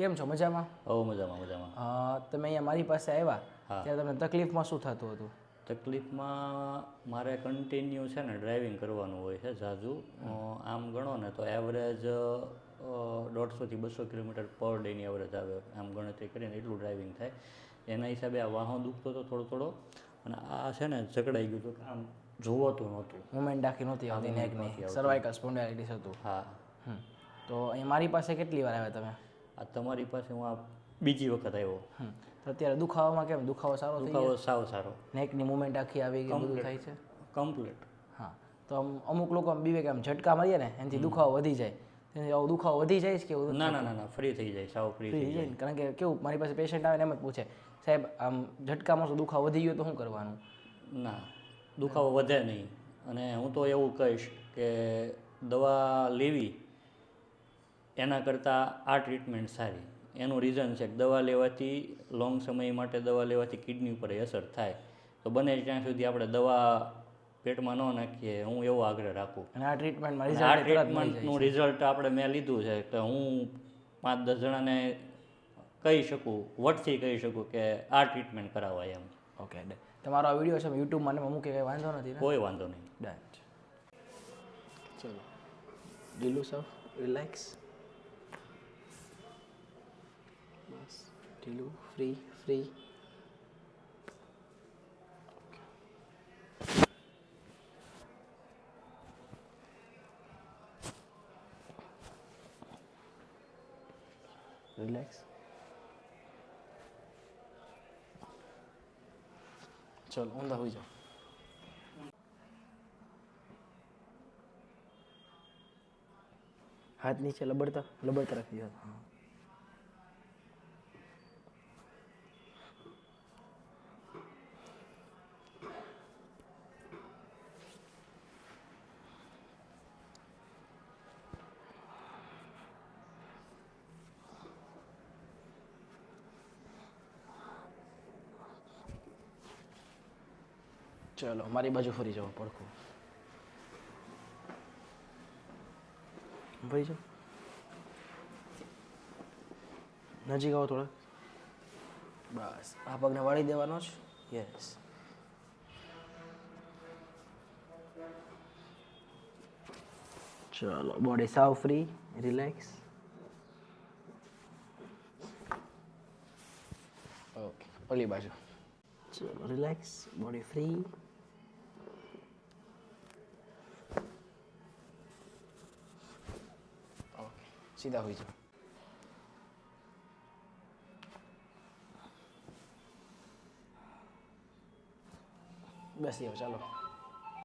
કેમ છો? મજામાં? મજામાં મજામાં. તમે અહીંયા મારી પાસે આવ્યા હા. ત્યારે તમને તકલીફમાં શું થતું હતું? તકલીફમાં મારે કન્ટિન્યુ છે ને ડ્રાઇવિંગ કરવાનું હોય છે ઝાઝું. આમ ગણો ને તો એવરેજ 150 થી 200 કિલોમીટર પર ડેની એવરેજ આવે. આમ ગણતરી કરીને એટલું ડ્રાઇવિંગ થાય. એના હિસાબે આ વાહન દુખતો હતો થોડો અને આ છે ને જકડાઈ ગયું હતું. આમ જોવાતું નહોતું, મુવમેન્ટ આખી નહોતી આવતી, movement નેકની નહોતી આવતી. સર્વાઇકલ સ્પોન્ડાઇલિટિસ હતું. હા. તો અહીંયા મારી પાસે કેટલી વાર આવ્યા તમે? આ તમારી પાસે હું આ બીજી વખત આવ્યો. તો અત્યારે દુખાવામાં કેમ? દુખાવો સારો થઈ દુખાવો ગયો? સાવ સારો, નેકની મુવમેન્ટ આખી આવી ગઈ, બધું થાય છે? કમ્પ્લીટ. હા. તો અમુક લોકો આમ બીવે કે આમ ઝટકા મારીએ ને એનાથી દુખાવો વધી જાય. તેનાથી આવો દુખાવો વધી જાય છે કે એવું? ના, ફ્રી થઈ જાય, સાવ ફ્રી થઈ જાય. કારણ કે કેવું, મારી પાસે પેશન્ટ આવે ને એમ જ પૂછે, સાહેબ આમ ઝટકા મારશો દુખાવો વધી ગયો તો શું કરવાનું? ના, દુખાવો વધે નહીં. અને હું તો એવું કહીશ કે દવા લેવી એના કરતાં આ ટ્રીટમેન્ટ સારી. એનું રીઝન છે કે દવા લેવાથી લોંગ સમય માટે દવા લેવાથી કિડની ઉપર અસર થાય. તો બને ત્યાં સુધી આપણે દવા પેટમાં ન નાખીએ, હું એવો આગ્રહ રાખું. અને આ ટ્રીટમેન્ટમાં આ રિઝલ્ટ તરત મળી ટ્રીટમેન્ટનું રિઝલ્ટ મેં લીધું છે કે હું 5-10 જણાને કહી શકું, વટથી કહી શકું કે આ ટ્રીટમેન્ટ કરાવાય એમ. ઓકે, તમારો આ વિડીયો છે યુટ્યુબમાં ને મૂકે કંઈ વાંધો નથી ને? કોઈ વાંધો નહીં. ડન. ચલો, ઢીલું સાવ, રિલેક્સ, બસ ઢીલું, ફ્રી ફ્રી. રિલેક્સ. ચલો, ઊંધા હોઈ જાઓ. હાથ નીચે લબડતા રાખી દો. હા. ચલો, મારી બાજુ ફરી જાઓ, પડખું ફરી જાઓ, નજીક આવો થોડા. બસ આ પગને વાળી દેવાનો જ. યસ. ચલો, બોડી સાવ ફ્રી, રિલેક્સ. ઓકે, ઓલી બાજુ. ચલો, રિલેક્સ, બોડી ફ્રી. ઓકે, સીધા હોઈ જાઓ. બેસી જાઓ, ચાલો.